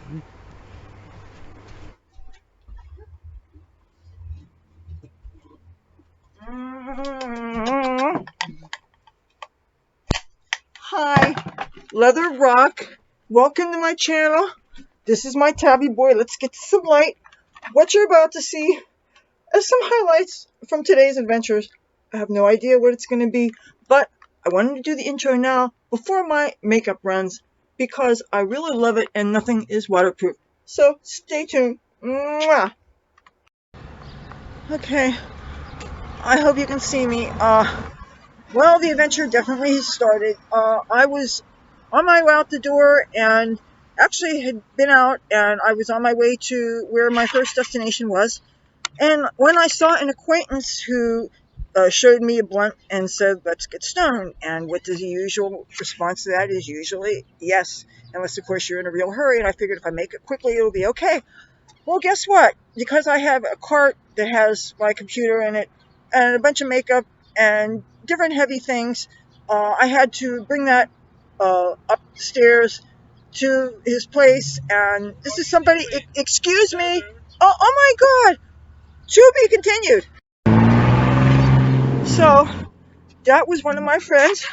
Hi, Leather Rock. Welcome to my channel. This is my tabby boy. Let's get to some light. What you're about to see is some highlights from today's adventures. I have no idea what it's going to be, but I wanted to do the intro now before my makeup runs because I really love it and nothing is waterproof. So stay tuned. Mwah. Okay, I hope you can see me. Well, the adventure definitely has started. I was on my way out the door and actually had been out, and I was on my way to where my first destination was. And when I saw an acquaintance who showed me a blunt and said, "Let's get stoned," and what the usual response to that is usually yes, unless of course you're in a real hurry. And I figured if I make it quickly, it'll be okay. Well, guess what? Because I have a cart that has my computer in it and a bunch of makeup and different heavy things, I had to bring that upstairs to his place. And this is somebody, excuse me. Oh my God. To be continued. So that was one of my friends.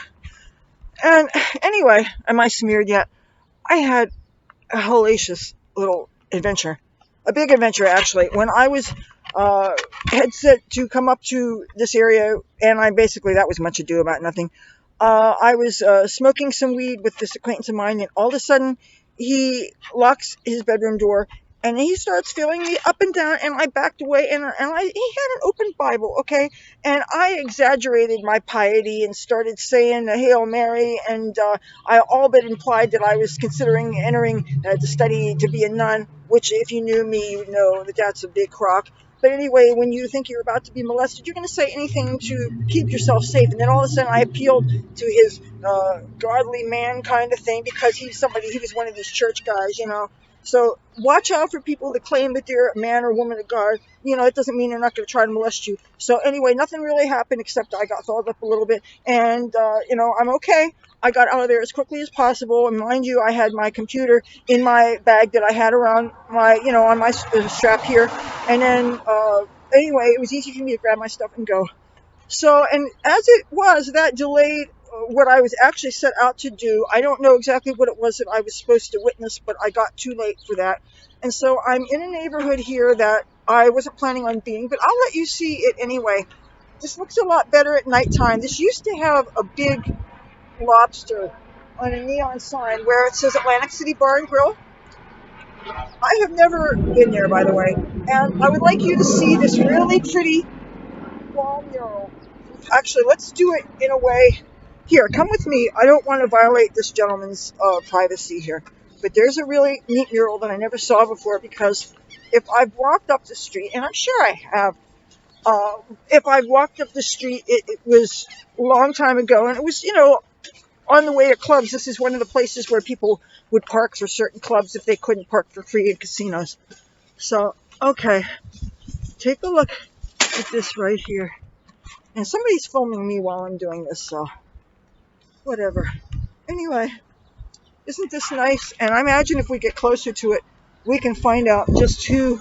And anyway, am I smeared yet? I had a hellacious little adventure. A big adventure, actually. When I was had set to come up to this area, and that was much ado about nothing. I was smoking some weed with this acquaintance of mine, and all of a sudden, he locks his bedroom door, and he starts feeling me up and down, and I backed away, and he had an open Bible, okay? And I exaggerated my piety and started saying the Hail Mary, and I all but implied that I was considering entering to study to be a nun, which if you knew me, you would know that that's a big crock. But anyway, when you think you're about to be molested, you're going to say anything to keep yourself safe. And then all of a sudden I appealed to his godly man kind of thing because he was one of these church guys, you know. So watch out for people that claim that they're a man or woman of God. You know, it doesn't mean they're not going to try to molest you. So anyway, nothing really happened except I got thawed up a little bit. And, I'm okay. I got out of there as quickly as possible. And mind you, I had my computer in my bag that I had around on my strap here. And then, anyway, it was easy for me to grab my stuff and go. So, and as it was, that delayed what I was actually set out to do. I don't know exactly what it was that I was supposed to witness, but I got too late for that. And so I'm in a neighborhood here that I wasn't planning on being, but I'll let you see it anyway. This looks a lot better at nighttime. This used to have a big lobster on a neon sign where it says Atlantic City Bar and Grill. I have never been there, by the way, and I would like you to see this really pretty wall mural. Actually, let's do it in a way. Here, come with me. I don't want to violate this gentleman's privacy here, but there's a really neat mural that I never saw before because if I've walked up the street, and I'm sure I have, if I've walked up the street, it was a long time ago, and it was, on the way to clubs. This is one of the places where people would park for certain clubs if they couldn't park for free in casinos. So, okay, take a look at this right here. And somebody's filming me while I'm doing this, so whatever. Anyway, isn't this nice? And I imagine if we get closer to it, we can find out just who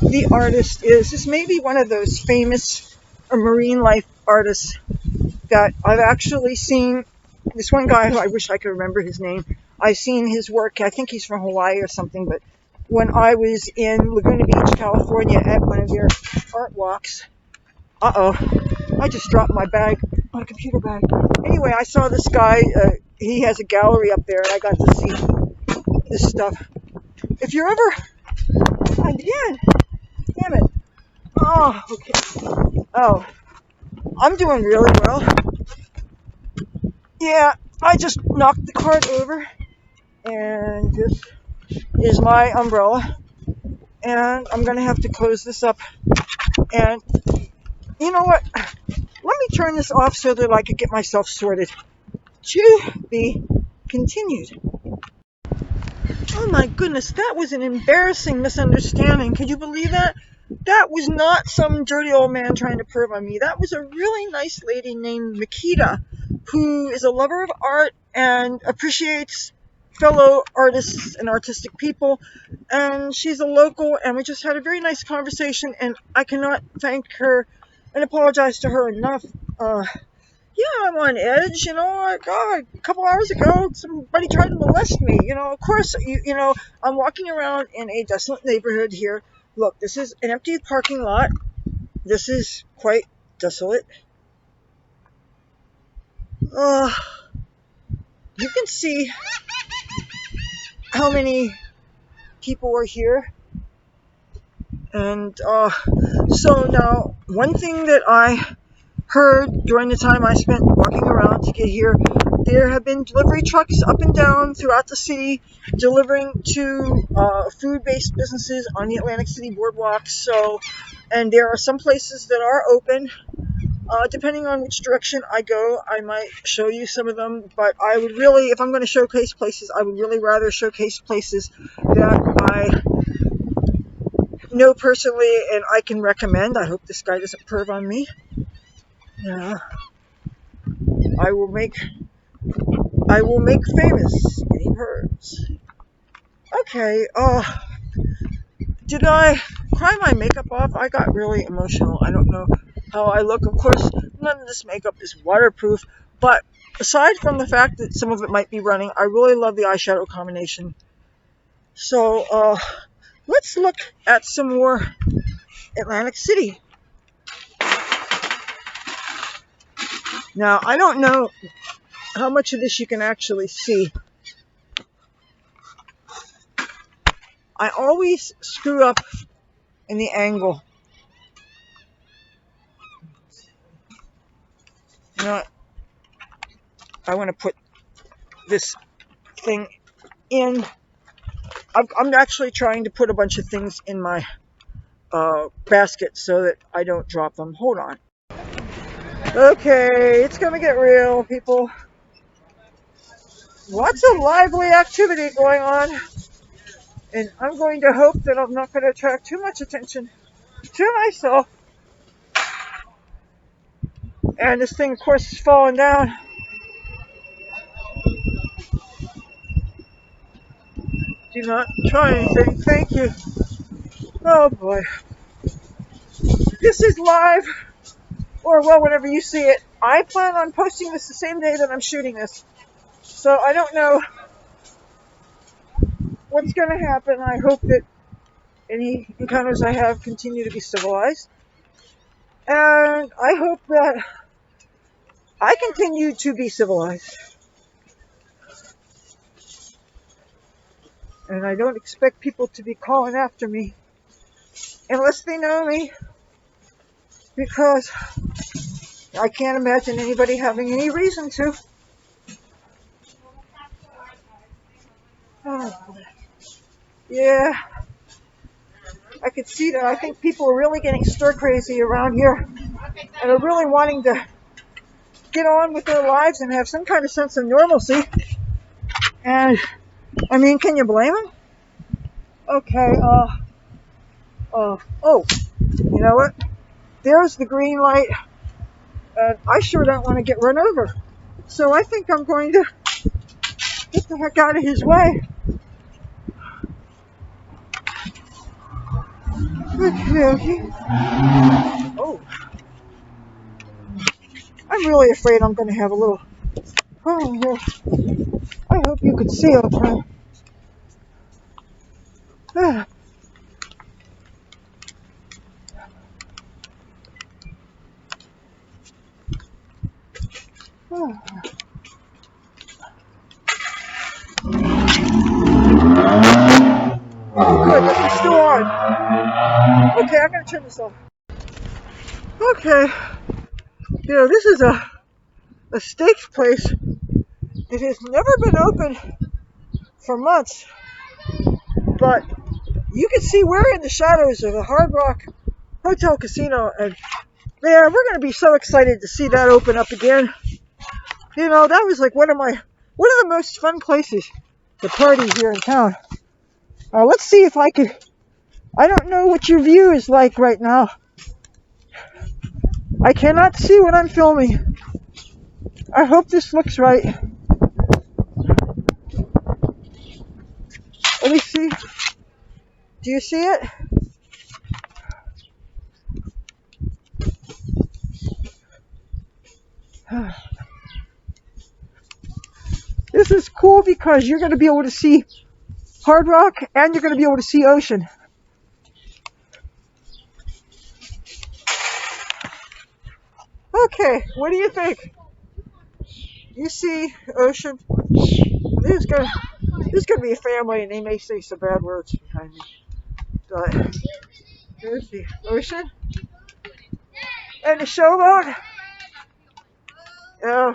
the artist is. This may be one of those famous marine life artists that I've actually seen. This one guy who I wish I could remember his name. I've seen his work. I think he's from Hawaii or something, but when I was in Laguna Beach, California at one of their art walks, I just dropped my bag, my computer bag. Anyway, I saw this guy. He has a gallery up there, and I got to see this stuff. If you're ever... Again! Damn it. Oh, okay. Oh, I'm doing really well. Yeah, I just knocked the cart over, and this is my umbrella, and I'm going to have to close this up. And you know what? Let me turn this off so that I could get myself sorted. To be continued. Oh my goodness, that was an embarrassing misunderstanding. Could you believe that? That was not some dirty old man trying to perv on me. That was a really nice lady named Makita, who is a lover of art and appreciates fellow artists and artistic people, and she's a local, and we just had a very nice conversation, and I cannot thank her and apologize to her enough. Yeah, I'm on edge, God, a couple hours ago, somebody tried to molest me. Of course, I'm walking around in a desolate neighborhood here. Look, this is an empty parking lot. This is quite desolate. Uh, you can see how many people are here. And so now, one thing that I heard during the time I spent walking around to get here, there have been delivery trucks up and down throughout the city delivering to food-based businesses on the Atlantic City Boardwalk. So, and there are some places that are open. Depending on which direction I go, I might show you some of them. But I would really, if I'm going to showcase places, I would really rather showcase places that I know personally and I can recommend. I hope this guy doesn't perv on me. Yeah. I will make famous any pervs. Okay, did I cry my makeup off? I got really emotional. I don't know how I look. Of course, none of this makeup is waterproof, but aside from the fact that some of it might be running, I really love the eyeshadow combination. So, let's look at some more Atlantic City. Now, I don't know how much of this you can actually see. I always screw up in the angle. You know what? I want to put this thing in. I'm actually trying to put a bunch of things in my basket so that I don't drop them. Hold on. Okay, it's gonna get real, people. Lots of lively activity going on, and I'm going to hope that I'm not going to attract too much attention to myself. And this thing, of course, is falling down. Do not try anything. Thank you. Oh boy. This is live, or well, whenever you see it. I plan on posting this the same day that I'm shooting this. So I don't know what's going to happen. I hope that any encounters I have continue to be civilized. And I hope that I continue to be civilized. And I don't expect people to be calling after me unless they know me, because I can't imagine anybody having any reason to. Oh, yeah, I could see that. I think people are really getting stir crazy around here and are really wanting to get on with their lives and have some kind of sense of normalcy. And I mean, can you blame them? Okay, oh, you know what? There's the green light, and I sure don't want to get run over. So I think I'm going to get the heck out of his way. Okay. Oh, I'm really afraid I'm going to have a little. Oh, yeah. I hope you could see okay. Ah. Oh. Oh, good. This is still on. Okay, I'm going to turn this off. Okay. This is a steak place. It has never been open for months, but you can see we're in the shadows of the Hard Rock Hotel Casino, and man, we're going to be so excited to see that open up again. That was like one of the most fun places to party here in town. Let's see if I could. I don't know what your view is like right now. I cannot see what I'm filming. I hope this looks right. see? Do you see it? This is cool because you're going to be able to see Hard Rock and you're going to be able to see ocean. Okay, what do you think? You see ocean? There's gonna be a family and they may say some bad words behind me. But there's the ocean and the showboat. Uh,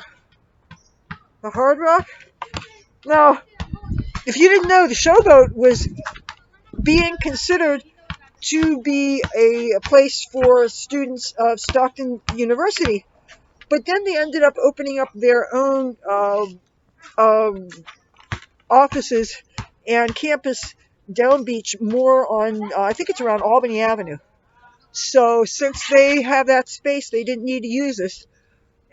the Hard Rock. Now, if you didn't know, the showboat was being considered to be a place for students of Stockton University. But then they ended up opening up their own um, offices and campus down beach more on, I think it's around Albany Avenue. So since they have that space, they didn't need to use this.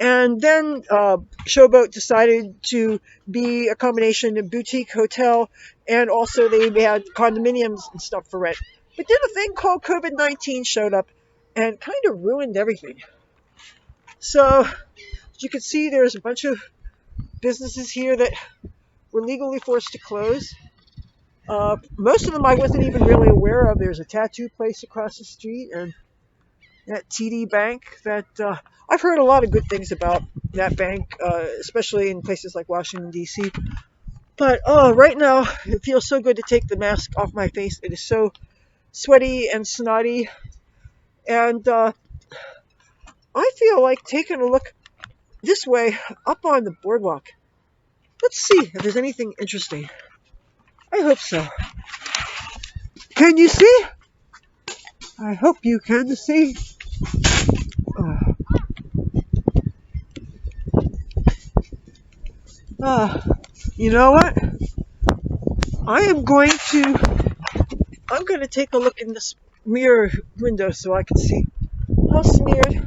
And then Showboat decided to be a combination of boutique hotel and also they had condominiums and stuff for rent. But then a thing called COVID-19 showed up and kind of ruined everything. So as you can see, there's a bunch of businesses here that were legally forced to close. Most of them I wasn't even really aware of. There's a tattoo place across the street and that TD Bank that I've heard a lot of good things about that bank, especially in places like Washington, D.C. But right now, it feels so good to take the mask off my face. It is so sweaty and snotty. And I feel like taking a look this way up on the boardwalk. Let's see if there's anything interesting. I hope so. Can you see? I hope you can see. Uh, you know what? I'm going to take a look in this mirror window so I can see how smeared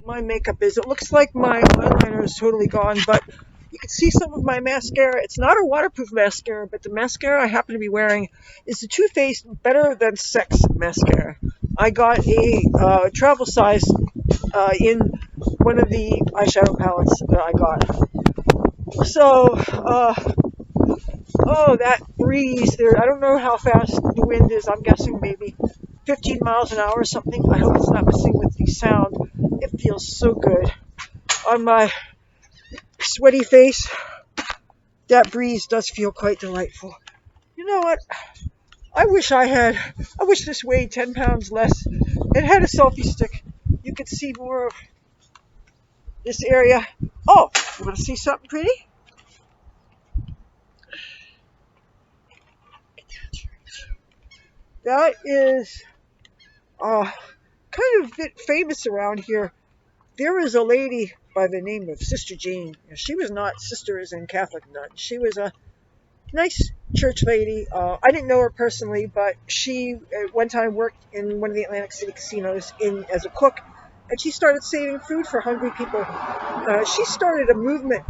my makeup is. It looks like my eyeliner is totally gone, but you can see some of my mascara. It's not a waterproof mascara, but the mascara I happen to be wearing is the Too Faced Better Than Sex mascara. I got a travel size in one of the eyeshadow palettes that I got. So, oh, that breeze there. I don't know how fast the wind is. I'm guessing maybe 15 miles an hour or something. I hope it's not messing with the sound. It feels so good on my sweaty face. That breeze does feel quite delightful. You know what? I wish this weighed 10 pounds less. It had a selfie stick. You could see more of this area. Oh, you want to see something pretty? That is kind of a bit famous around here. There was a lady by the name of Sister Jean. She was not sister as in Catholic nun. She was a nice church lady. I didn't know her personally, but she at one time worked in one of the Atlantic City casinos as a cook, and she started saving food for hungry people. She started a movement,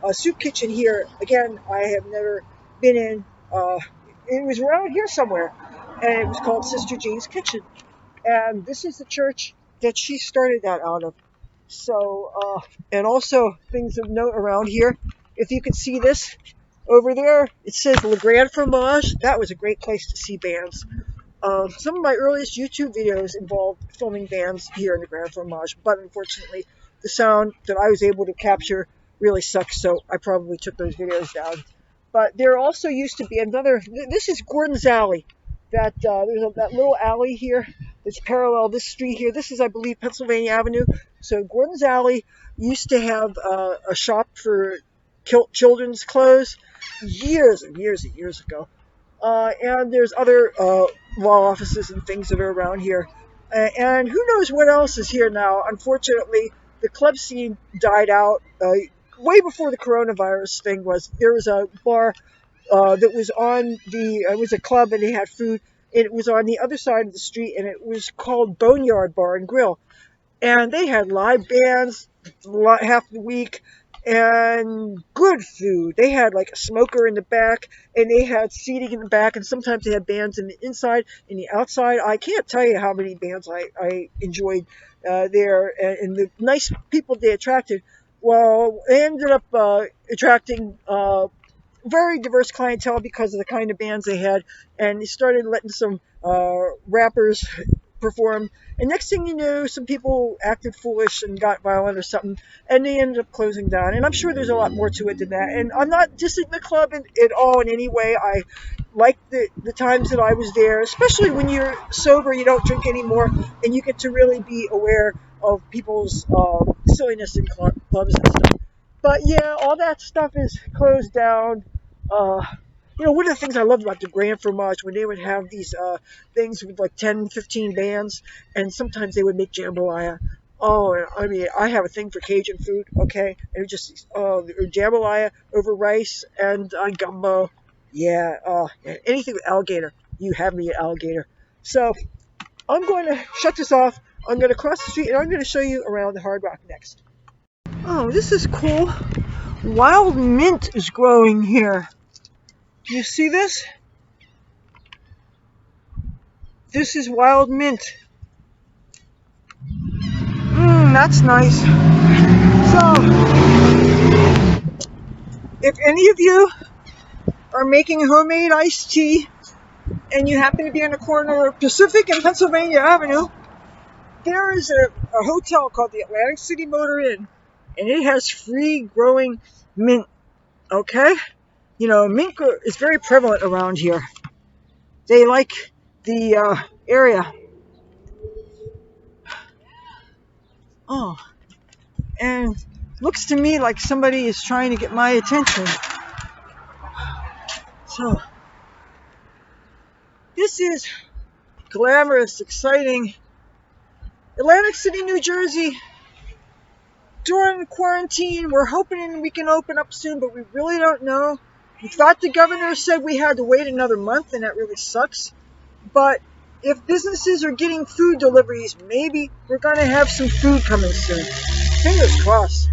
a soup kitchen here. Again, I have never been in. It was around here somewhere, and it was called Sister Jean's Kitchen. And this is the church that she started that out of. So, and also things of note around here. If you can see this over there, it says Le Grand Fromage. That was a great place to see bands. Some of my earliest YouTube videos involved filming bands here in the Grand Fromage, but unfortunately, the sound that I was able to capture really sucks, so I probably took those videos down. But there also used to be another. This is Gordon's Alley. That that little alley here that's parallel this street here. This is, I believe, Pennsylvania Avenue. So Gordon's Alley used to have a shop for children's clothes years and years and years ago. And there's other law offices and things that are around here. And who knows what else is here now. Unfortunately, the club scene died out way before the coronavirus thing was. There was a bar that was on it was a club and they had food. It was on the other side of the street and it was called Boneyard Bar and Grill. And they had live bands half the week and good food. They had like a smoker in the back, and they had seating in the back, and sometimes they had bands in the inside and the outside. I can't tell you how many bands I enjoyed there, and the nice people they attracted. Well, they ended up attracting very diverse clientele because of the kind of bands they had, and they started letting some rappers perform. And next thing you knew, some people acted foolish and got violent or something, and they ended up closing down. And I'm sure there's a lot more to it than that. And I'm not dissing the club at all in any way. I like the times that I was there, especially when you're sober, you don't drink anymore, and you get to really be aware of people's silliness in clubs and stuff. But yeah, all that stuff is closed down. Uh, one of the things I loved about the Grand Fromage when they would have these things with like 10, 15 bands, and sometimes they would make jambalaya. Oh, I mean, I have a thing for Cajun food, okay? And it just, jambalaya over rice and gumbo. Yeah, anything with alligator. You have me at alligator. So I'm going to shut this off. I'm going to cross the street, and I'm going to show you around the Hard Rock next. Oh, this is cool. Wild mint is growing here. Do you see this? This is wild mint. That's nice. So, if any of you are making homemade iced tea and you happen to be on the corner of Pacific and Pennsylvania Avenue, there is a hotel called the Atlantic City Motor Inn, and it has free growing mint. Okay? Mint is very prevalent around here. They like the area. Oh, and looks to me like somebody is trying to get my attention. So, this is glamorous, exciting Atlantic City, New Jersey. During quarantine, we're hoping we can open up soon, but we really don't know. We thought the governor said we had to wait another month, and that really sucks. But if businesses are getting food deliveries, maybe we're going to have some food coming soon. Fingers crossed.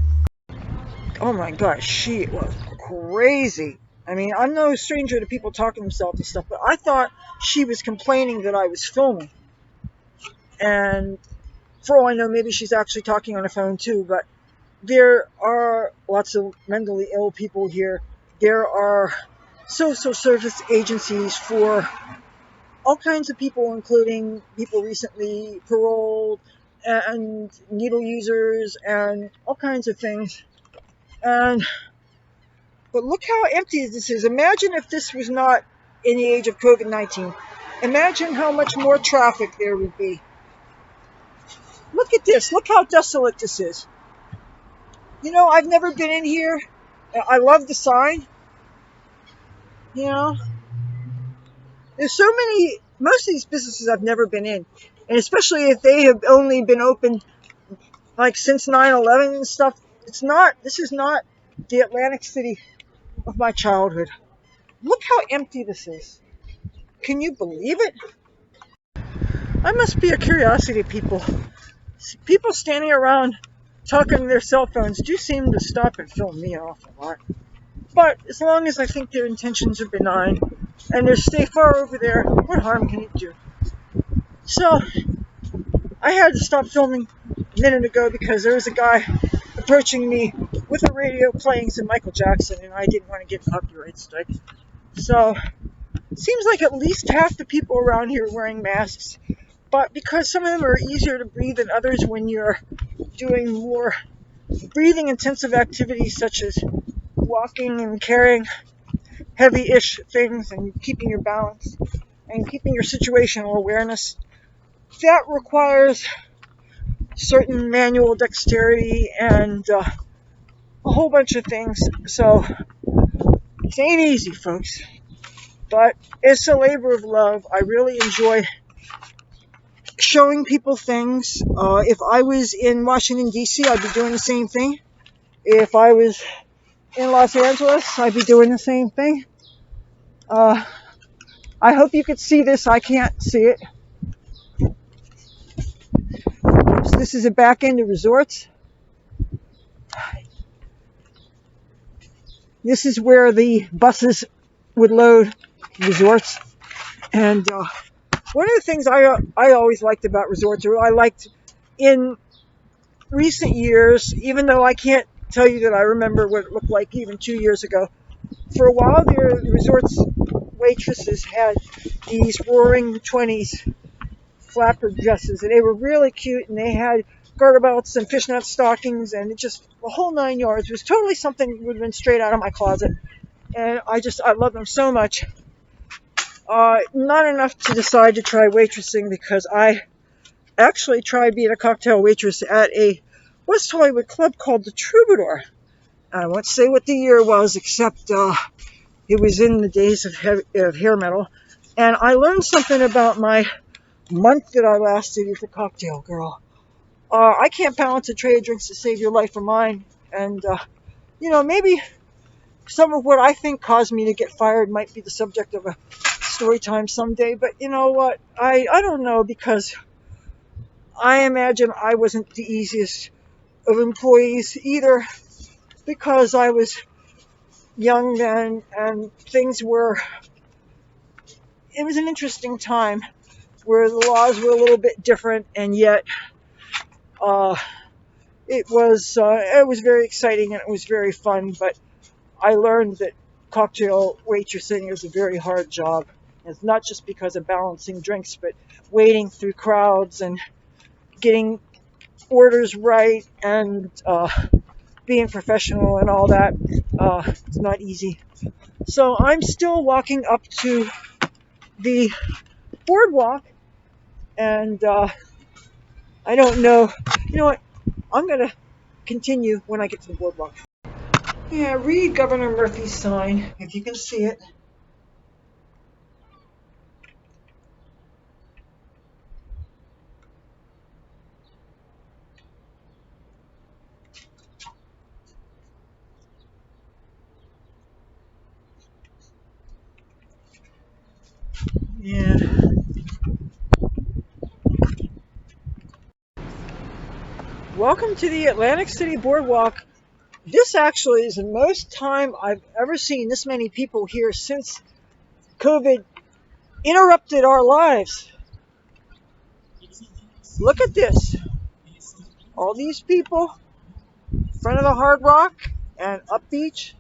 Oh my gosh, she was crazy. I mean, I'm no stranger to people talking themselves and stuff, but I thought she was complaining that I was filming. And for all I know, maybe she's actually talking on the phone too, but there are lots of mentally ill people here. There are social service agencies for all kinds of people, including people recently paroled and needle users and all kinds of things. But look how empty this is. Imagine if this was not in the age of COVID-19. Imagine how much more traffic there would be. Look at this. Look how desolate this is. I've never been in here. I love the sign. There's so many, most of these businesses I've never been in. And especially if they have only been open like since 9/11 and stuff. This is not the Atlantic City of my childhood. Look how empty this is. Can you believe it? I must be a curiosity people. People standing around talking to their cell phones do seem to stop and film me off a lot. But as long as I think their intentions are benign and they stay far over there, what harm can it do? So, I had to stop filming a minute ago because there was a guy approaching me with a radio playing some Michael Jackson, and I didn't want to get copyright strike. So, it seems like at least half the people around here are wearing masks. But because some of them are easier to breathe than others when you're doing more breathing intensive activities such as walking and carrying heavy-ish things and keeping your balance and keeping your situational awareness, that requires certain manual dexterity and a whole bunch of things. So it ain't easy, folks, but it's a labor of love. I really enjoy showing people things. If I was in Washington, D.C., I'd be doing the same thing. If I was in Los Angeles, I'd be doing the same thing. I hope you could see this. I can't see it. Oops, this is a back end of resorts. This is where the buses would load resorts. And one of the things I always liked about resorts, or I liked in recent years, even though I can't tell you that I remember what it looked like even 2 years ago, for a while the resorts waitresses had these roaring 20s flapper dresses, and they were really cute, and they had garter belts and fishnet stockings, and it just the whole 9 yards. It was totally something that would have been straight out of my closet, and I love them so much. Not enough to decide to try waitressing, because I actually tried being a cocktail waitress at a West Hollywood club called the Troubadour. I won't say what the year was, except it was in the days of hair metal, and I learned something about my month that I lasted as a cocktail girl. I can't balance a tray of drinks to save your life or mine, and maybe some of what I think caused me to get fired might be the subject of a story time someday. But you know what? I don't know, because I imagine I wasn't the easiest of employees either, because I was young then, and it was an interesting time where the laws were a little bit different, and yet uh, it was very exciting and it was very fun. But I learned that cocktail waitressing is a very hard job. It's not just because of balancing drinks, but wading through crowds and getting orders right, and being professional and all that. It's not easy. So I'm still walking up to the boardwalk, and I don't know. You know what? I'm going to continue when I get to the boardwalk. Yeah, read Governor Murphy's sign, if you can see it. Yeah. Welcome to the Atlantic City Boardwalk. This actually is the most time I've ever seen this many people here since COVID interrupted our lives. Look at this. All these people in front of the Hard Rock and up beach.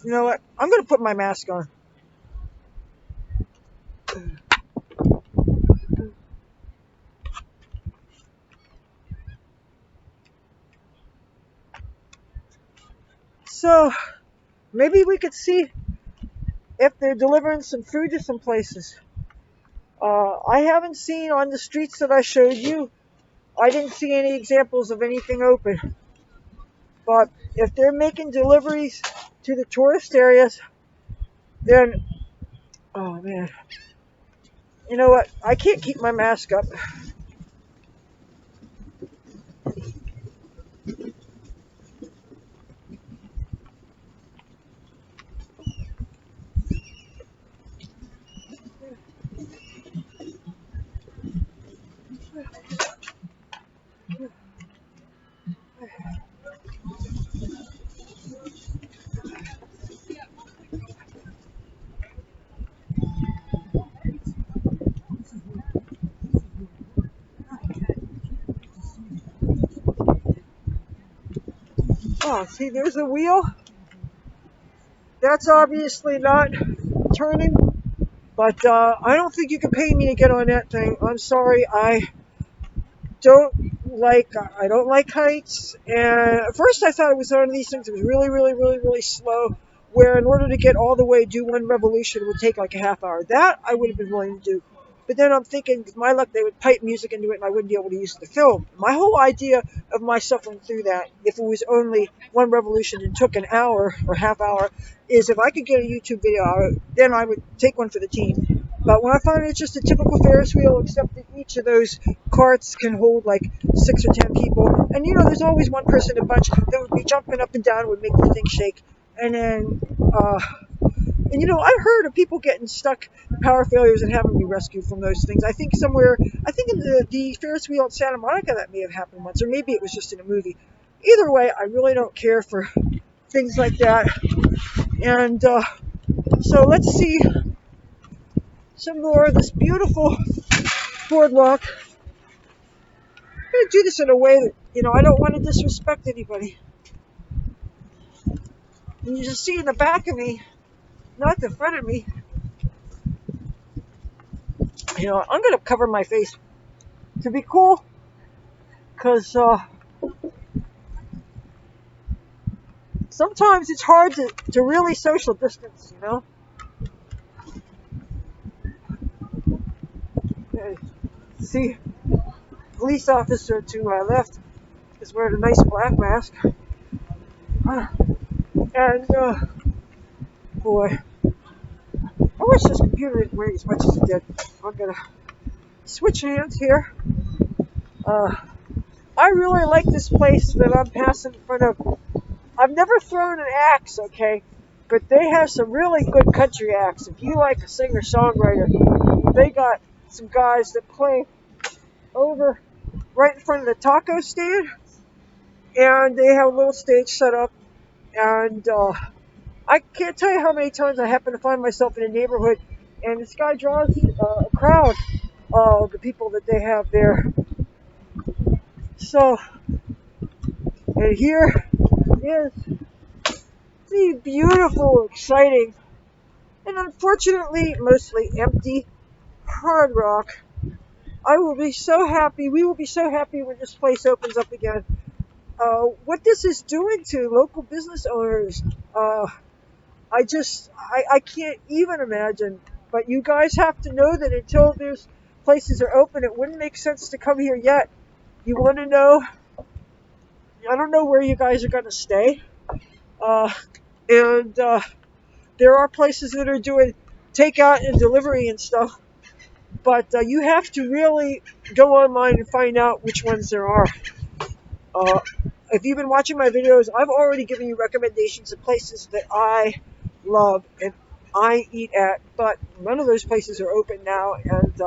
You know what? I'm going to put my mask on. So maybe we could see if they're delivering some food to some places. I haven't seen on the streets that I showed you, I didn't see any examples of anything open. But if they're making deliveries to the tourist areas, then, oh man, you know what? I can't keep my mask up. Oh, see, there's a wheel. That's obviously not turning, but I don't think you can pay me to get on that thing. I'm sorry, don't I don't like heights. And at first I thought it was one of these things that was really, really, really, really slow, where in order to get all the way, do one revolution, it would take like a half hour. That I would have been willing to do. But then I'm thinking, with my luck, they would pipe music into it and I wouldn't be able to use the film. My whole idea of my suffering through that, if it was only one revolution and took an hour or half hour, is if I could get a YouTube video out, then I would take one for the team. But when I find it's just a typical Ferris wheel, except that each of those carts can hold like 6 or 10 people, and there's always one person in a bunch that would be jumping up and down, would make the thing shake, and then And I've heard of people getting stuck, power failures, and having to be rescued from those things. I think in the Ferris wheel at Santa Monica, that may have happened once, or maybe it was just in a movie. Either way, I really don't care for things like that. And so let's see some more of this beautiful boardwalk. I'm going to do this in a way that, I don't want to disrespect anybody. And you just see in the back of me, not the front of me, I'm going to cover my face to be cool, because sometimes it's hard to really social distance. Okay. See, police officer to my left is wearing a nice black mask. And, boy, I wish this computer didn't weigh as much as it did. I'm going to switch hands here. I really like this place that I'm passing in front of. I've never thrown an axe, okay? But they have some really good country acts. If you like a singer-songwriter, they got some guys that play over right in front of the taco stand. And they have a little stage set up. And I can't tell you how many times I happen to find myself in a neighborhood and this guy draws a crowd of the people that they have there. So, and here is the beautiful, exciting, and unfortunately mostly empty Hard Rock. We will be so happy when this place opens up again. What this is doing to local business owners, I can't even imagine. But you guys have to know that until these places are open, it wouldn't make sense to come here yet. You want to know? I don't know where you guys are going to stay. And there are places that are doing takeout and delivery and stuff. But you have to really go online and find out which ones there are. Uh, if you've been watching my videos, I've already given you recommendations of places that I love and I eat at, but none of those places are open now, and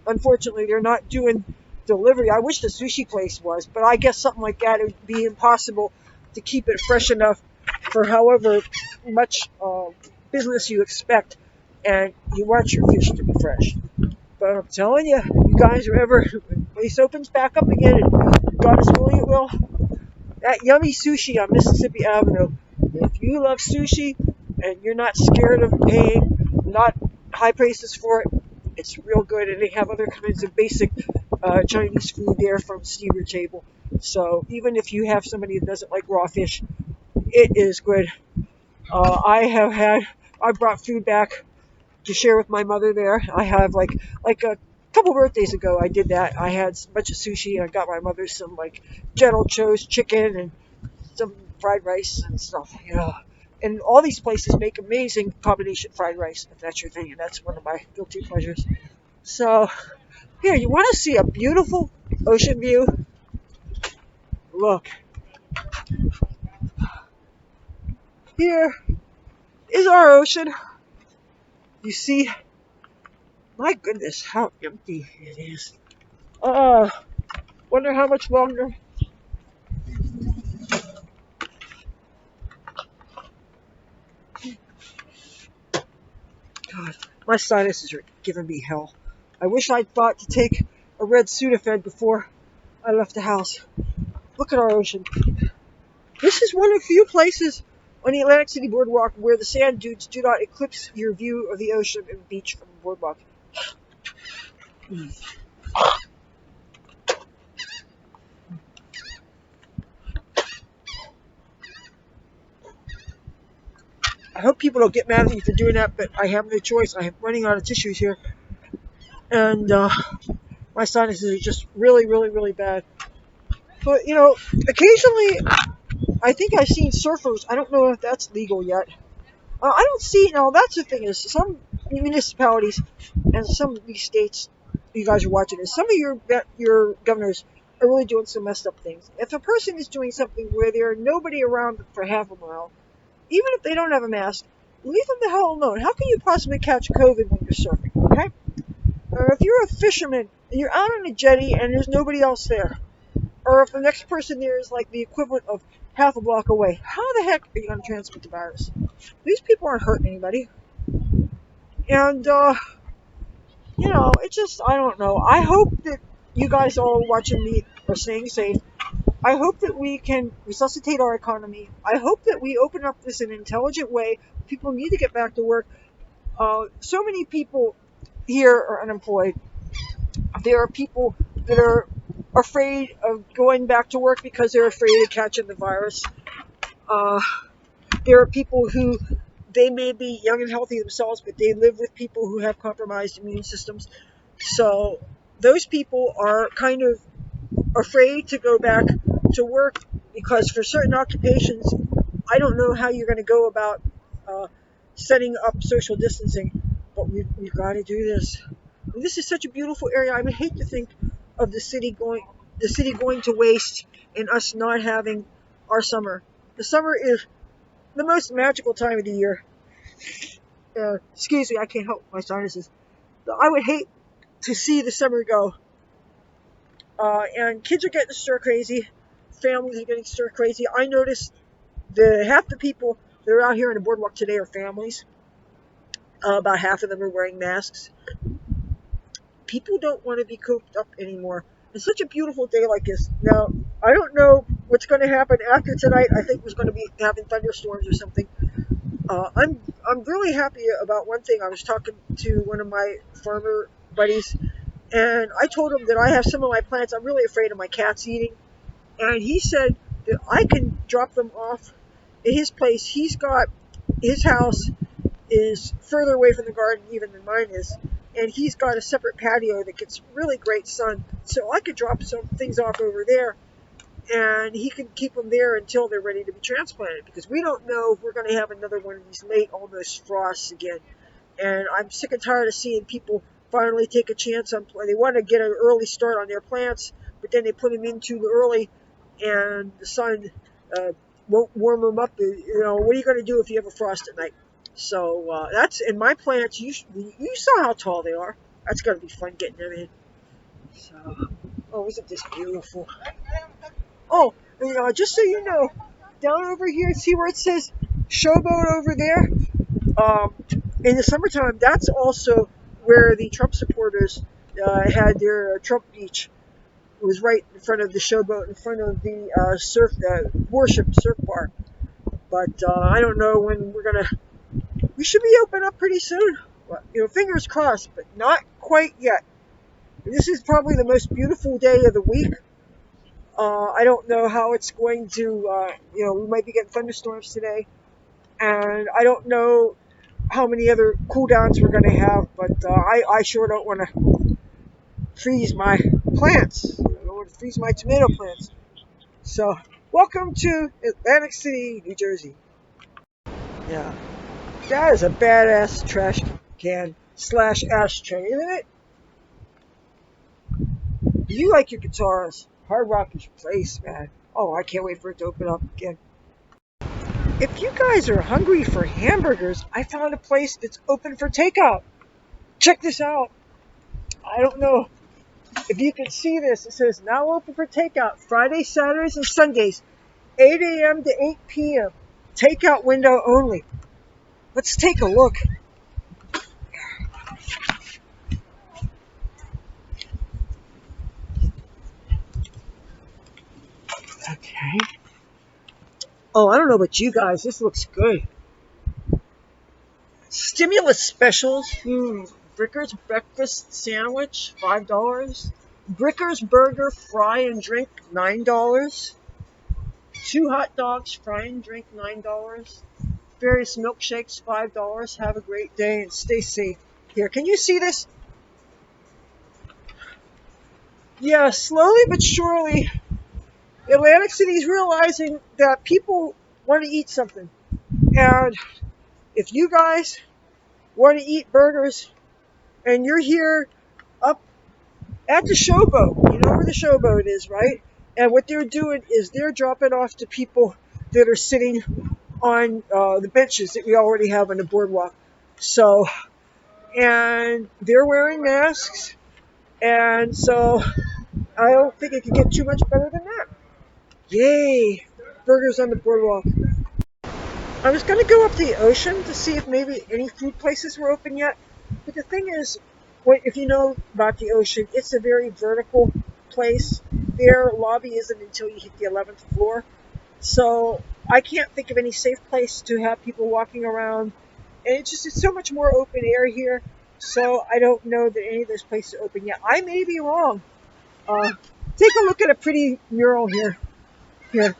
unfortunately they're not doing delivery. I wish the sushi place was, but I guess something like that would be impossible to keep it fresh enough for however much business you expect, and you want your fish to be fresh. But I'm telling you, you guys are ever, when the place opens back up again, and God is willing it will, that yummy sushi on Mississippi Avenue, if you love sushi and you're not scared of paying not high prices for it, it's real good. And they have other kinds of basic Chinese food there from steamer table. So even if you have somebody that doesn't like raw fish, it is good. I brought food back to share with my mother there. I have like a couple birthdays ago I did that. I had a bunch of sushi and I got my mother some like General Tso's chicken and some fried rice and stuff. And all these places make amazing combination fried rice, if that's your thing, and that's one of my guilty pleasures. So here, you want to see a beautiful ocean view? Look, here is our ocean. You see, my goodness, how empty it is. Wonder how much longer. God, my sinuses are giving me hell. I wish I'd thought to take a red Sudafed before I left the house. Look at our ocean. This is one of the few places on the Atlantic City Boardwalk where the sand dunes do not eclipse your view of the ocean and beach from the boardwalk. I hope people don't get mad at me for doing that, but I have no choice. I'm running out of tissues here. And my sinuses are just really, really, really bad. But, occasionally I think I've seen surfers. I don't know if that's legal yet. I don't see. Now, that's the thing is, some municipalities and some of these states you guys are watching this, some of your governors are really doing some messed up things. If a person is doing something where there's nobody around for half a mile, even if they don't have a mask, leave them the hell alone. How can you possibly catch COVID when you're surfing? Okay? Or if you're a fisherman and you're out on a jetty and there's nobody else there, or if the next person there is like the equivalent of half a block away, how the heck are you going to transmit the virus? These people aren't hurting anybody. And, it's just, I don't know. I hope that you guys all watching me are staying safe. I hope that we can resuscitate our economy. I hope that we open up this in an intelligent way. People need to get back to work. So many people here are unemployed. There are people that are afraid of going back to work because they're afraid of catching the virus. Uh, there are people who they may be young and healthy themselves, but they live with people who have compromised immune systems. So those people are kind of afraid to go back to work because for certain occupations, I don't know how you're going to go about uh, setting up social distancing, but we've got to do this. And this is such a beautiful area. I would hate to think of the city going to waste and us not having our summer. The summer is the most magical time of the year. Excuse me, I can't help my sinuses. I would hate to see the summer go. And kids are getting stir crazy. Families are getting stir crazy. I noticed half the people that are out here in the boardwalk today are families. About half of them are wearing masks. People don't want to be cooped up anymore. It's such a beautiful day like this. Now, I don't know what's going to happen after tonight. I think we're going to be having thunderstorms or something. I'm really happy about one thing. I was talking to one of my farmer buddies, and I told him that I have some of my plants. I'm really afraid of my cats eating, and he said that I can drop them off at his place. He's got his house is further away from the garden even than mine is, and he's got a separate patio that gets really great sun. So I could drop some things off over there, and he can keep them there until they're ready to be transplanted, because we don't know if we're going to have another one of these late almost frosts again. And I'm sick and tired of seeing people finally take a chance on. They want to get an early start on their plants, but then they put them in too early, and the sun won't warm them up. What are you going to do if you have a frost at night? So that's in my plants. You saw how tall they are. That's going to be fun getting them in. So, oh, isn't this beautiful? Oh, just so you know, down over here, see where it says Showboat over there? In the summertime, that's also where the Trump supporters had their Trump beach. It was right in front of the Showboat, in front of the Worship Surf Bar. But I don't know when we should be open up pretty soon. Well, fingers crossed, but not quite yet. This is probably the most beautiful day of the week. I don't know how it's going to, we might be getting thunderstorms today. And I don't know how many other cool downs we're going to have, but I sure don't want to freeze my plants. I don't want to freeze my tomato plants. So, welcome to Atlantic City, New Jersey. Yeah, that is a badass trash can slash ashtray, isn't it? You like your guitars. Hard rock is your place, man. Oh, I can't wait for it to open up again. If you guys are hungry for hamburgers, I found a place that's open for takeout. Check this out. I don't know if you can see this. It says now open for takeout Fridays, Saturdays, and Sundays, 8 a.m. to 8 p.m. Takeout window only. Let's take a look. Okay. Oh, I don't know about you guys. This looks good. Stimulus specials. Bricker's breakfast sandwich, $5. Bricker's burger fry and drink, $9. 2 hot dogs, fry and drink, $9. Various milkshakes, $5. Have a great day and stay safe. Here, can you see this? Yeah, slowly but surely, Atlantic City is realizing that people want to eat something. And if you guys want to eat burgers and you're here up at the Showboat, you know where the Showboat is, right? And what they're doing is they're dropping off to people that are sitting on the benches that we already have on the boardwalk. So, and they're wearing masks, and so I don't think it could get too much better than that. Yay! Burgers on the boardwalk. I was going to go up to the ocean to see if maybe any food places were open yet. But the thing is, if you know about the ocean, it's a very vertical place. Their lobby isn't until you hit the 11th floor. So I can't think of any safe place to have people walking around. And it's so much more open air here. So I don't know that any of those places are open yet. I may be wrong. Uh, Take a look at a pretty mural here. Here.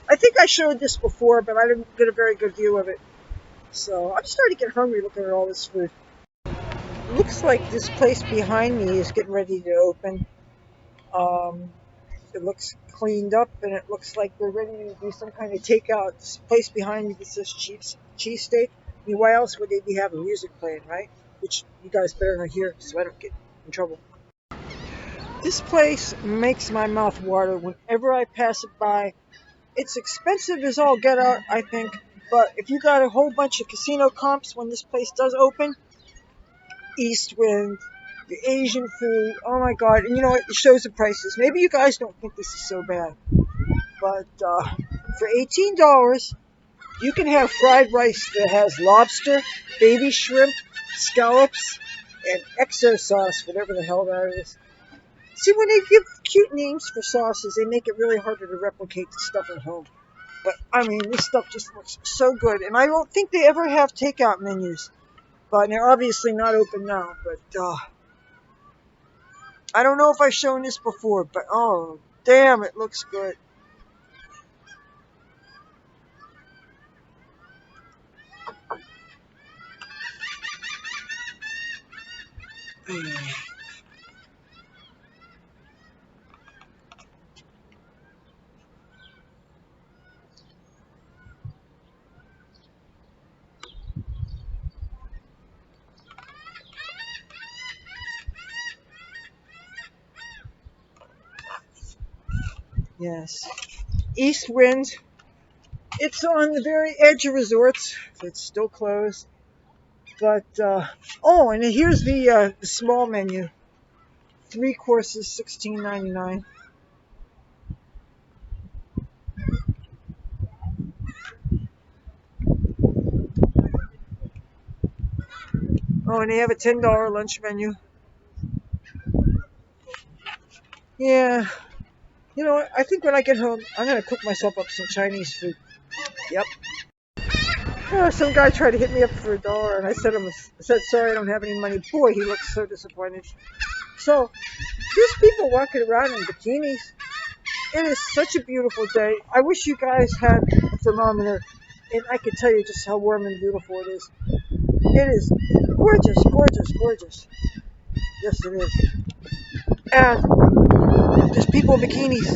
I think I showed this before, but I didn't get a very good view of it. So I'm starting to get hungry looking at all this food. Looks like this place behind me is getting ready to open. Um, it looks cleaned up, and it looks like they're ready to do some kind of takeout. This place behind me that says cheesesteak. I mean, why else would they be having music playing, right? Which you guys better not hear, so I don't get in trouble. This place makes my mouth water whenever I pass it by. It's expensive as all get out, I think. But if you got a whole bunch of casino comps when this place does open, East Wind, the Asian food, oh my god. And you know what? It shows the prices. Maybe you guys don't think this is so bad. But for $18, you can have fried rice that has lobster, baby shrimp, scallops, and exo sauce, whatever the hell that is. See, when they give cute names for sauces, they make it really harder to replicate the stuff at home. But, I mean, this stuff just looks so good. And I don't think they ever have takeout menus. But they're obviously not open now. But, I don't know if I've shown this before. But, oh, damn, it looks good. Yes. East Wind. It's on the very edge of resorts. It's still closed. But, oh, and here's the small menu. 3 courses, $16.99. Oh, and they have a $10 lunch menu. Yeah. You know what? I think when I get home, I'm going to cook myself up some Chinese food. Yep. Oh, some guy tried to hit me up for $1, and I said sorry, I don't have any money. Boy, he looks so disappointed. So, there's people walking around in bikinis. It is such a beautiful day. I wish you guys had a thermometer, and I could tell you just how warm and beautiful it is. It is gorgeous, gorgeous, gorgeous. Yes, it is. And there's people in bikinis.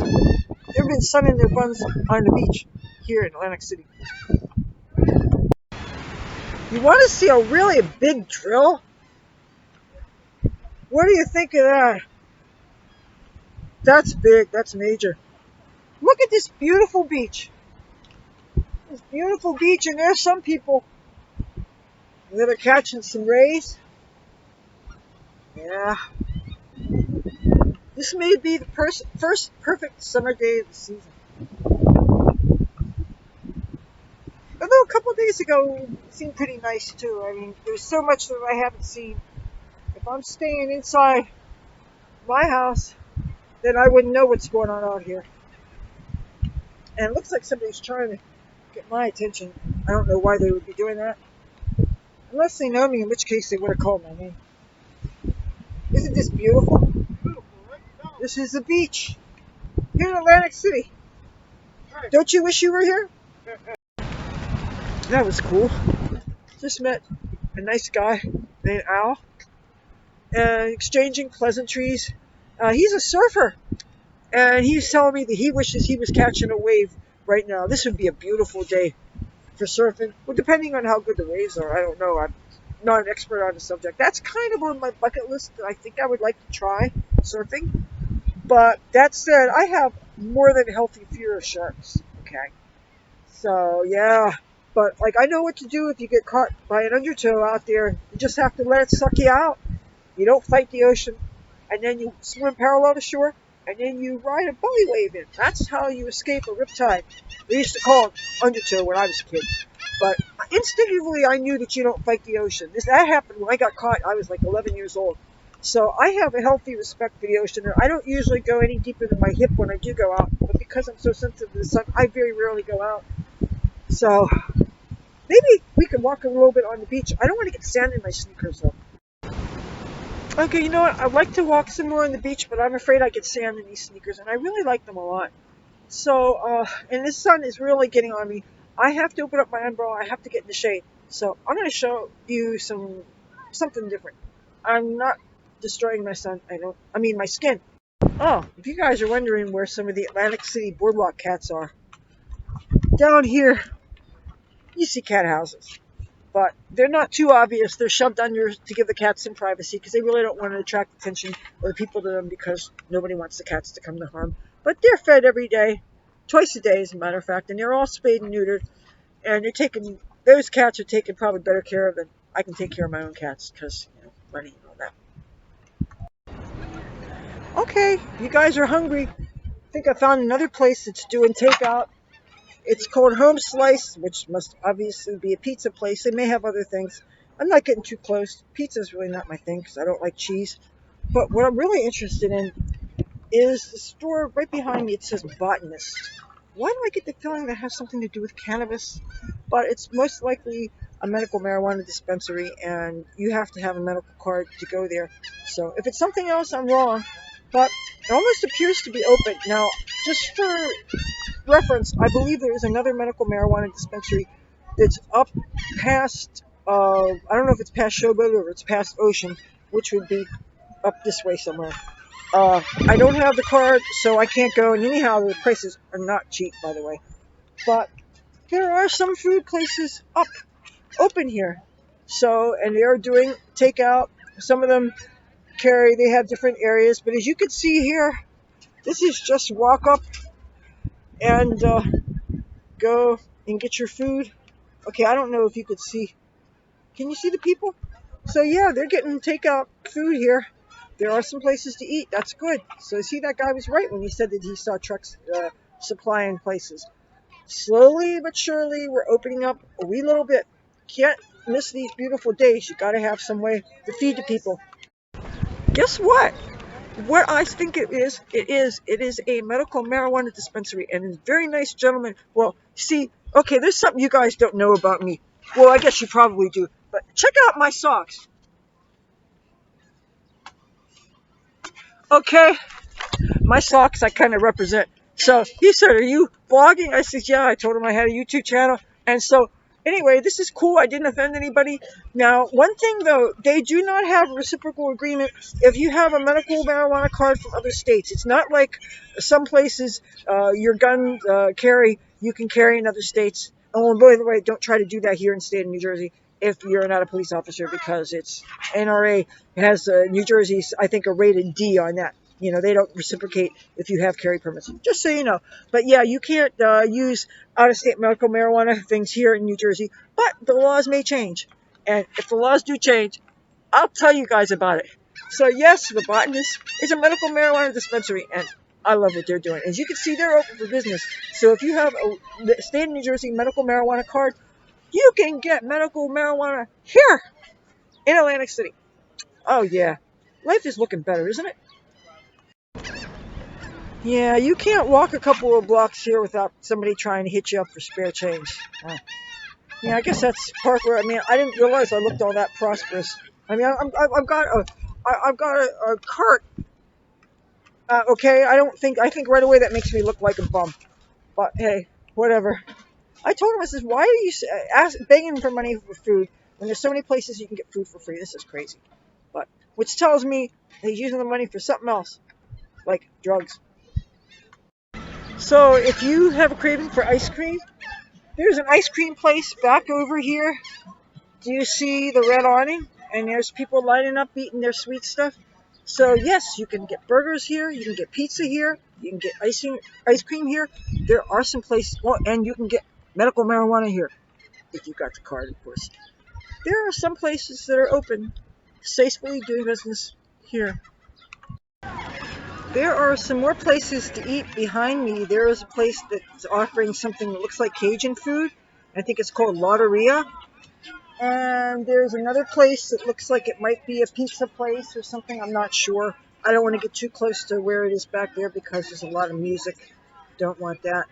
They've been sunning their buns on the beach here in Atlantic City. You want to see a really big drill? What do you think of that? That's big. That's major. Look at this beautiful beach. This beautiful beach, and there's some people that are catching some rays. Yeah. This may be the first perfect summer day of the season. Although a couple of days ago it seemed pretty nice too. I mean, there's so much that I haven't seen. If I'm staying inside my house, then I wouldn't know what's going on out here. And it looks like somebody's trying to get my attention. I don't know why they would be doing that. Unless they know me, in which case they would have called my name. Isn't this beautiful? This is the beach here in Atlantic City. Don't you wish you were here? That was cool. Just met a nice guy named Al, and exchanging pleasantries. He's a surfer, and he's telling me that he wishes he was catching a wave right now. This would be a beautiful day for surfing. Well, depending on how good the waves are, I don't know. I'm not an expert on the subject. That's kind of on my bucket list that I think I would like to try surfing. But that said, I have more than a healthy fear of sharks. Okay. So yeah, but like I know what to do if you get caught by an undertow out there. You just have to let it suck you out. You don't fight the ocean, and then you swim parallel to shore, and then you ride a belly wave in. That's how you escape a riptide. They used to call it undertow when I was a kid. But instinctively, I knew that you don't fight the ocean. That happened when I got caught. I was like 11 years old. So I have a healthy respect for the ocean. I don't usually go any deeper than my hip when I do go out. But because I'm so sensitive to the sun, I very rarely go out. So maybe we can walk a little bit on the beach. I don't want to get sand in my sneakers though. Okay, you know what? I'd like to walk some more on the beach, but I'm afraid I get sand in these sneakers, and I really like them a lot. So, and this sun is really getting on me. I have to open up my umbrella. I have to get in the shade. So I'm going to show you something different. I'm not destroying my sun. I mean my skin. Oh, if you guys are wondering where some of the Atlantic City Boardwalk cats are, down here you see cat houses. But they're not too obvious. They're shoved under to give the cats some privacy because they really don't want to attract attention or the people to them because nobody wants the cats to come to harm. But they're fed every day, twice a day as a matter of fact, and they're all spayed and neutered. And those cats are taken probably better care of than I can take care of my own cats because, money and all that. Okay, you guys are hungry. I think I found another place that's doing takeout. It's called Home Slice, which must obviously be a pizza place. They may have other things. I'm not getting too close. Pizza's really not my thing because I don't like cheese. But what I'm really interested in is the store right behind me. It says Botanist. Why do I get the feeling that has something to do with cannabis? But it's most likely a medical marijuana dispensary, and you have to have a medical card to go there. So if it's something else, I'm wrong. But it almost appears to be open. Now, just for reference, I believe there is another medical marijuana dispensary that's up past, I don't know if it's past Showboat or it's past Ocean, which would be up this way somewhere. I don't have the card, so I can't go, and anyhow, the prices are not cheap, by the way. But there are some food places open here. So, and they are doing takeout. Some of them they have different areas, but as you can see here, this is just walk up and go and get your food. Okay, I don't know if you could see. Can you see the people? So yeah, they're getting takeout food here. There are some places to eat. That's good. So see, that guy was right when he said that he saw trucks supplying places. Slowly but surely, we're opening up a wee little bit. Can't miss these beautiful days. You got to have some way to feed the people. Guess what? What I think it is a medical marijuana dispensary, and a very nice gentleman. Well, see, okay, there's something you guys don't know about me. Well, I guess you probably do, but check out my socks. Okay, my socks I kind of represent. So he said, "Are you blogging?" I said, "Yeah." I told him I had a YouTube channel, and so anyway, this is cool. I didn't offend anybody. Now, one thing though, they do not have a reciprocal agreement if you have a medical marijuana card from other states. It's not like some places your gun carry you can carry in other states. Oh, by the way, don't try to do that here in the state of New Jersey if you're not a police officer because it's NRA has New Jersey's I think a rated D on that. They don't reciprocate if you have carry permits. Just so you know. But yeah, you can't use out-of-state medical marijuana things here in New Jersey. But the laws may change. And if the laws do change, I'll tell you guys about it. So yes, the Botanist is a medical marijuana dispensary, and I love what they're doing. As you can see, they're open for business. So if you have the state of New Jersey medical marijuana card, you can get medical marijuana here in Atlantic City. Oh yeah, life is looking better, isn't it? Yeah, you can't walk a couple of blocks here without somebody trying to hit you up for spare change. Yeah, I guess that's part where I didn't realize I looked all that prosperous. I've got a cart. Okay, I think right away that makes me look like a bum. But hey, whatever. I told him, I says, why are you begging for money for food when there's so many places you can get food for free? This is crazy. But which tells me he's using the money for something else, like drugs. So if you have a craving for ice cream, there's an ice cream place back over here. Do you see the red awning? And there's people lining up eating their sweet stuff. So yes, you can get burgers here, you can get pizza here, you can get ice cream here. There are some places, well, and you can get medical marijuana here if you got the card, of course. There are some places that are open, safely doing business here. There are some more places to eat behind me. There is a place that's offering something that looks like Cajun food. I think it's called Lotteria. And there's another place that looks like it might be a pizza place or something. I'm not sure. I don't want to get too close to where it is back there because there's a lot of music. Don't want that.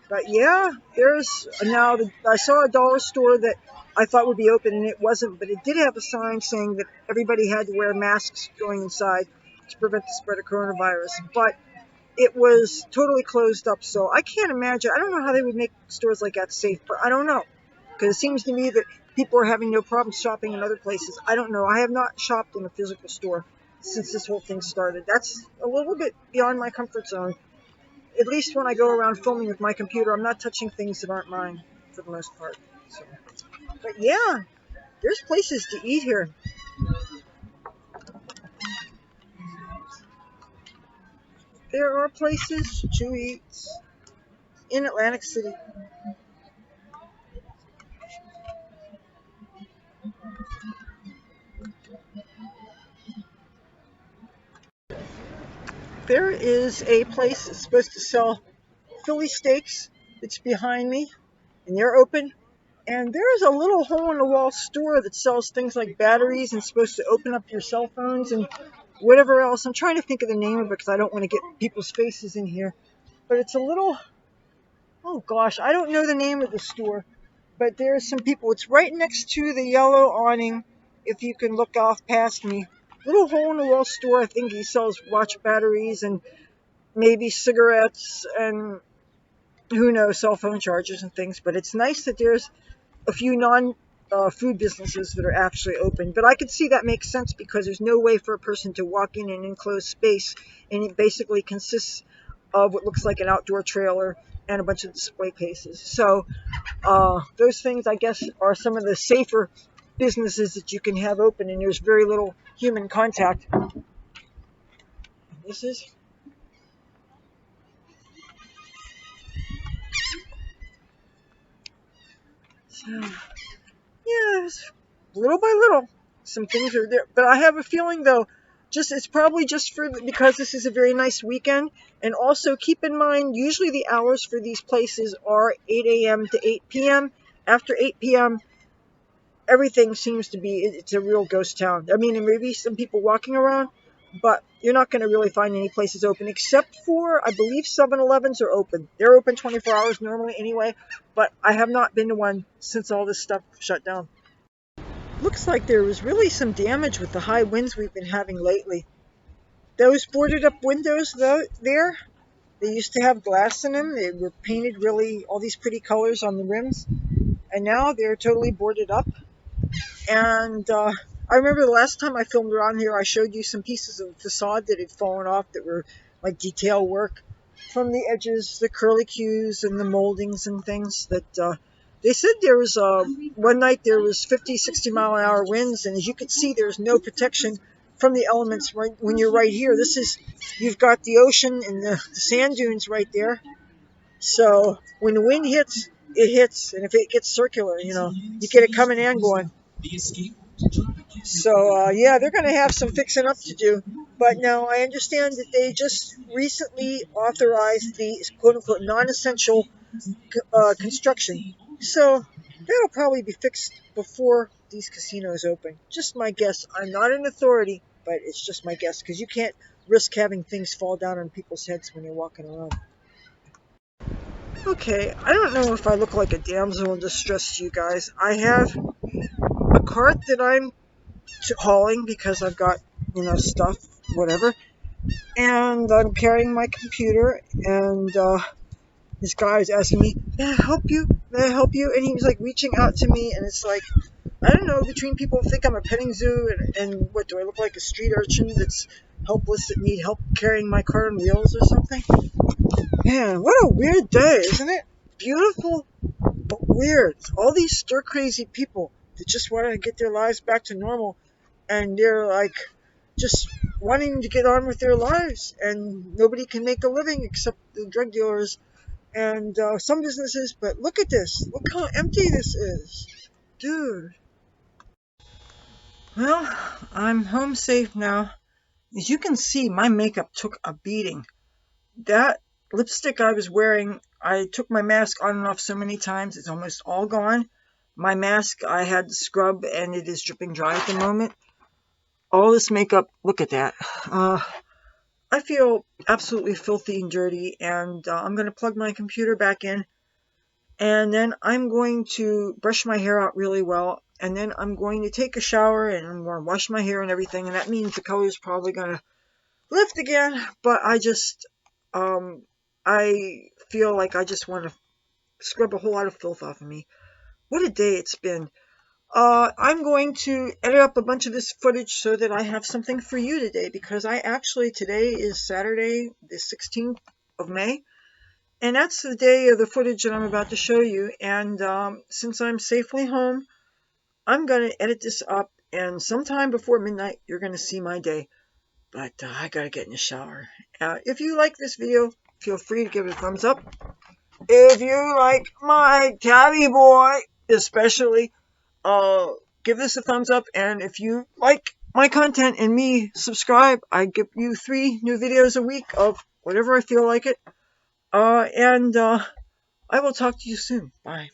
But yeah, there's now. I saw a dollar store that I thought would be open and it wasn't, but it did have a sign saying that everybody had to wear masks going inside to prevent the spread of coronavirus. But it was totally closed up, so I can't imagine. I don't know how they would make stores like that safe, but I don't know. Because it seems to me that people are having no problem shopping in other places. I don't know. I have not shopped in a physical store since this whole thing started. That's a little bit beyond my comfort zone. At least when I go around filming with my computer, I'm not touching things that aren't mine for the most part. So. But yeah, there's places to eat here. There are places to eat in Atlantic City. There is a place that's supposed to sell Philly steaks that's behind me, and they're open. And there's a little hole-in-the-wall store that sells things like batteries and supposed to open up your cell phones and whatever else. I'm trying to think of the name of it because I don't want to get people's faces in here. But it's a little, oh gosh, I don't know the name of the store. But there's some people. It's right next to the yellow awning, if you can look off past me. Little hole-in-the-wall store. I think he sells watch batteries and maybe cigarettes and who knows, cell phone chargers and things. But it's nice that there's a few non-food businesses that are actually open. But I could see that makes sense because there's no way for a person to walk in an enclosed space, and it basically consists of what looks like an outdoor trailer and a bunch of display cases. So those things, I guess, are some of the safer businesses that you can have open, and there's very little human contact. This is so, yeah, little by little, some things are there. But I have a feeling, though, just it's probably just for because this is a very nice weekend. And also keep in mind, usually the hours for these places are 8 a.m. to 8 p.m. After 8 p.m., everything seems to be, it's a real ghost town. I mean, there may be some people walking around, but you're not going to really find any places open except for, I believe, 7-Elevens are open. They're open 24 hours normally anyway, but I have not been to one since all this stuff shut down. Looks like there was really some damage with the high winds we've been having lately. Those boarded up windows though, there, they used to have glass in them. They were painted really all these pretty colors on the rims, and now they're totally boarded up. And I remember the last time I filmed around here, I showed you some pieces of facade that had fallen off that were like detail work from the edges, the curlicues and the moldings and things that they said there was one night there was 50, 60 mile an hour winds, and as you can see, there's no protection from the elements right when you're right here. You've got the ocean and the sand dunes right there. So when the wind hits, it hits, and if it gets circular, you get it coming and going. So yeah, they're going to have some fixing up to do. But now I understand that they just recently authorized the quote-unquote non-essential construction. So that'll probably be fixed before these casinos open. Just my guess. I'm not an authority, but it's just my guess because you can't risk having things fall down on people's heads when they're walking around. Okay, I don't know if I look like a damsel in distress to you guys. I have a cart that I'm hauling because I've got, stuff, whatever. And I'm carrying my computer, and this guy is asking me, "May I help you? May I help you?" And he was like reaching out to me, and it's like, I don't know, between people think I'm a petting zoo, and what, do I look like a street urchin that's helpless that need help carrying my cart on wheels or something? Man, what a weird day, isn't it? Beautiful, but weird. All these stir crazy people that just want to get their lives back to normal, and they're like just wanting to get on with their lives, and nobody can make a living except the drug dealers and some businesses. But look at this. Look how empty this is. Dude. Well, I'm home safe now. As you can see, my makeup took a beating. That lipstick I was wearing, I took my mask on and off so many times, it's almost all gone. My mask I had to scrub and it is dripping dry at the moment. All this makeup, look at that. I feel absolutely filthy and dirty, and I'm going to plug my computer back in, and then I'm going to brush my hair out really well, and then I'm going to take a shower and I'm going to wash my hair and everything, and that means the color is probably going to lift again, but um, I feel like I just want to scrub a whole lot of filth off of me. What a day it's been. I'm going to edit up a bunch of this footage so that I have something for you today, because today is Saturday, the 16th of May, and that's the day of the footage that I'm about to show you. And since I'm safely home, I'm going to edit this up, and sometime before midnight, you're going to see my day. But I got to get in the shower. If you like this video, feel free to give it a thumbs up. If you like my tabby boy, especially, give this a thumbs up, and if you like my content and me, subscribe. I give you 3 new videos a week of whatever I feel like it. And I will talk to you soon. Bye.